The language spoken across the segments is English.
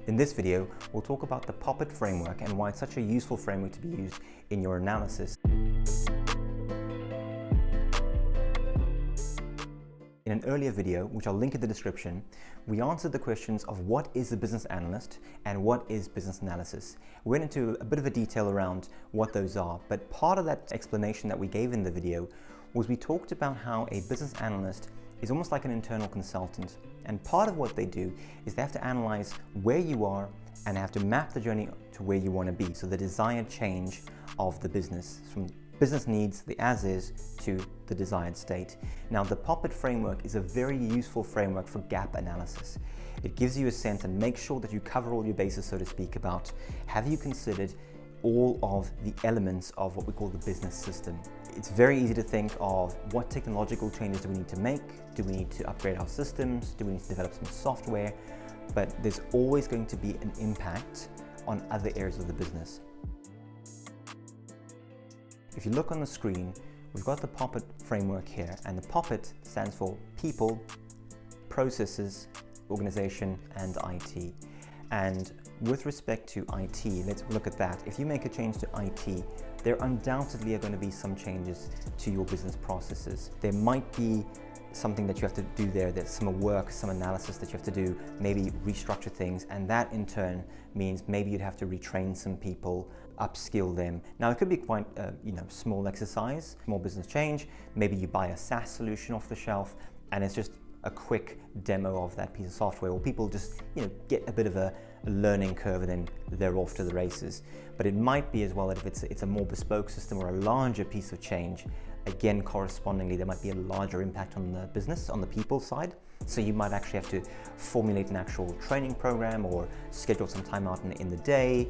In this video, we'll talk about the POPIT framework and why it's such a useful framework to be used in your analysis. In an earlier video, which I'll link in the description, we answered the questions of what is a business analyst and what is business analysis. We went into a bit of a detail around what those are, but part of that explanation that we gave in the video was we talked about how a business analyst is almost like an internal consultant. And part of what they do is they have to analyze where you are and have to map the journey to where you want to be. So the desired change of the business from business needs, the as is, to the desired state. Now, the POPIT framework is a very useful framework for gap analysis. It gives you a sense and makes sure that you cover all your bases, so to speak, about have you considered all of the elements of what we call the business system. It's very easy to think of what technological changes do we need to make? Do we need to upgrade our systems? Do we need to develop some software? But there's always going to be an impact on other areas of the business. If you look on the screen, we've got the POPIT framework here, and the POPIT stands for people, processes, organization, and IT. And with respect to IT, let's look at that. If you make a change to IT, there undoubtedly are going to be some changes to your business processes. There might be something that you have to do there. There's some work, some analysis that you have to do, maybe restructure things, and that in turn means maybe you'd have to retrain some people, upskill them. Now, it could be quite a small exercise, small business change. Maybe you buy a SaaS solution off the shelf, and it's just a quick demo of that piece of software, or people just get a bit of a learning curve and then they're off to the races. But it might be as well that if it's a more bespoke system or a larger piece of change, again, correspondingly, there might be a larger impact on the business, on the people side. So you might actually have to formulate an actual training program or schedule some time out in the day,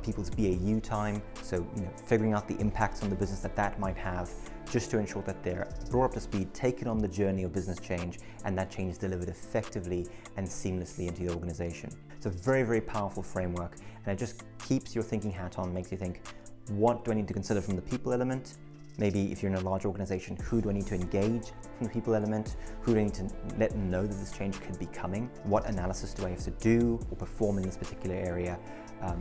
people's BAU time. So, figuring out the impacts on the business that might have, just to ensure that they're brought up to speed, taken on the journey of business change, and that change is delivered effectively and seamlessly into the organization. It's a very, very powerful framework, and it just keeps your thinking hat on, makes you think, what do I need to consider from the people element? Maybe if you're in a large organization, who do I need to engage from the people element? Who do I need to let them know that this change could be coming? What analysis do I have to do or perform in this particular area?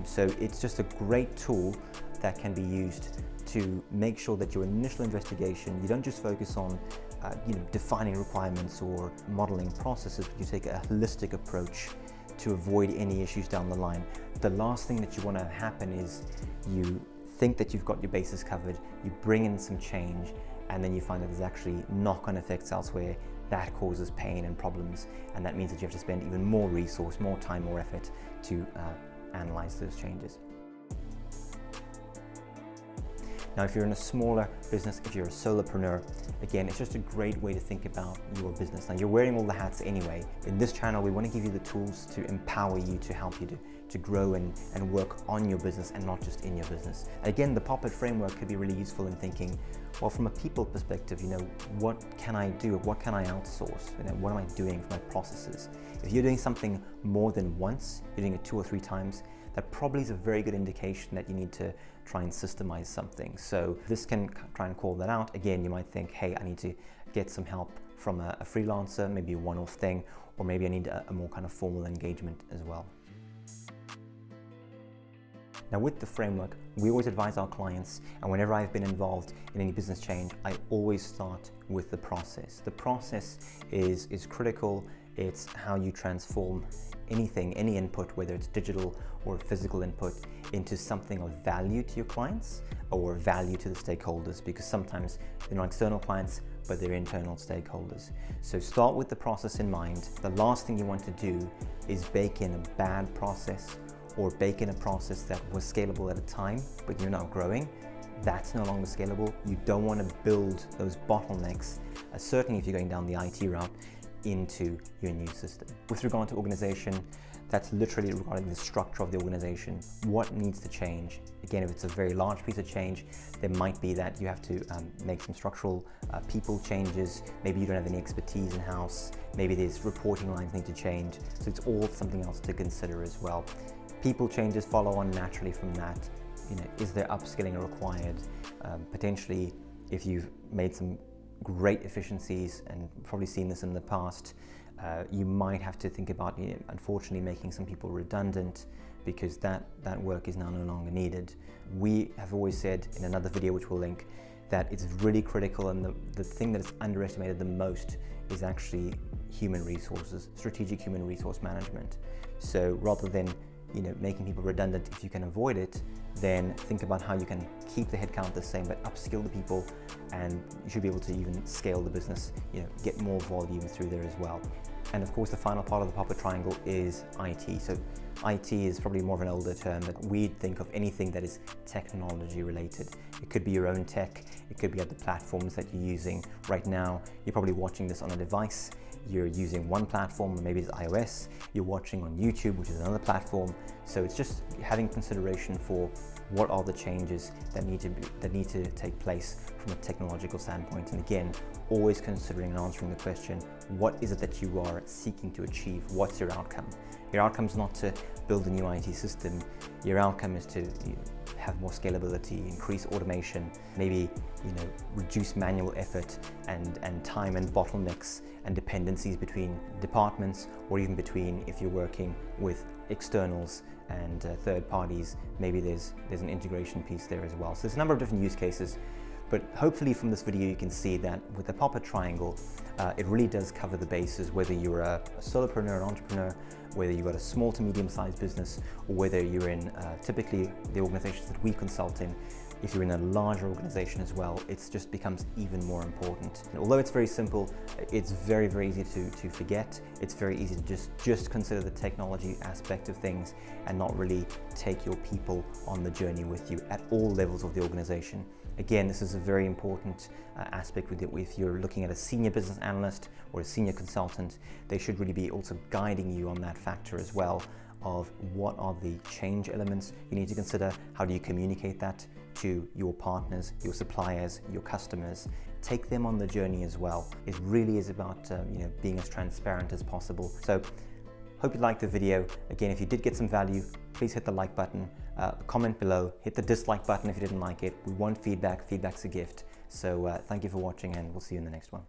So it's just a great tool that can be used to make sure that your initial investigation, you don't just focus on defining requirements or modeling processes, but you take a holistic approach to avoid any issues down the line. The last thing that you want to happen is you think that you've got your bases covered, you bring in some change, and then you find that there's actually knock-on effects elsewhere that causes pain and problems, and that means that you have to spend even more resource, more time, more effort to analyze those changes. Now, if you're in a smaller business, if you're a solopreneur, again, it's just a great way to think about your business. Now, you're wearing all the hats anyway. In this channel, we want to give you the tools to empower you, to help you to grow and work on your business and not just in your business. Again, the POPIT framework could be really useful in thinking, well, from a people perspective, what can I do? What can I outsource? What am I doing for my processes? If you're doing something more than once, you're doing it 2 or 3 times, that probably is a very good indication that you need to try and systemize something. So this can try and call that out. Again, you might think, hey, I need to get some help from a freelancer, maybe a one-off thing, or maybe I need a more kind of formal engagement as well. Now, with the framework, we always advise our clients, and whenever I've been involved in any business change, I always start with the process. The process is critical. It's how you transform anything, any input, whether it's digital or physical input, into something of value to your clients or value to the stakeholders, because sometimes they're not external clients, but they're internal stakeholders. So start with the process in mind. The last thing you want to do is bake in a bad process or bake in a process that was scalable at a time, but you're now growing. That's no longer scalable. You don't want to build those bottlenecks, certainly if you're going down the IT route, into your new system. With regard to organization, that's literally regarding the structure of the organization. What needs to change? Again, if it's a very large piece of change, there might be that you have to make some structural people changes. Maybe you don't have any expertise in-house. Maybe there's reporting lines need to change. So it's all something else to consider as well. People changes follow on naturally from that. Is there upskilling required? Potentially, if you've made some great efficiencies, and probably seen this in the past, You might have to think about, unfortunately, making some people redundant because that work is now no longer needed. We have always said in another video, which we'll link, that it's really critical, and the thing that is underestimated the most is actually human resources, strategic human resource management. So rather than making people redundant, if you can avoid it, then think about how you can keep the headcount the same but upskill the people, and you should be able to even scale the business, get more volume through there as well. And of course, the final part of the POPIT triangle is IT. So IT is probably more of an older term, but we think of anything that is technology related. It could be your own tech, it could be other platforms that you're using. Right now, you're probably watching this on a device. You're using one platform, or maybe it's iOS. You're watching on YouTube, which is another platform. So it's just having consideration for what are the changes that need to take place from a technological standpoint. And again, always considering and answering the question, what is it that you are seeking to achieve? What's your outcome? Your outcome is not to build a new IT system. Your outcome is to have more scalability, increase automation, maybe reduce manual effort and time and bottlenecks and dependencies between departments, or even between, if you're working with externals and third parties, maybe there's an integration piece there as well. So there's a number of different use cases, but hopefully from this video you can see that with the POPIT triangle, it really does cover the bases, whether you're a solopreneur, an entrepreneur, whether you've got a small to medium-sized business, or whether you're in typically the organizations that we consult in. If you're in a larger organization as well, it just becomes even more important. And although it's very simple, it's very, very easy to forget. It's very easy to just consider the technology aspect of things and not really take your people on the journey with you at all levels of the organization. Again, this is a very important aspect with it. If you're looking at a senior business analyst or a senior consultant, they should really be also guiding you on that factor as well, of what are the change elements you need to consider, how do you communicate that to your partners, your suppliers, your customers. Take them on the journey as well. It really is about being as transparent as possible. So hope you liked the video. Again, if you did get some value, please hit the like button, comment below, hit the dislike button if you didn't like it. We want feedback. Feedback's a gift. So thank you for watching, and we'll see you in the next one.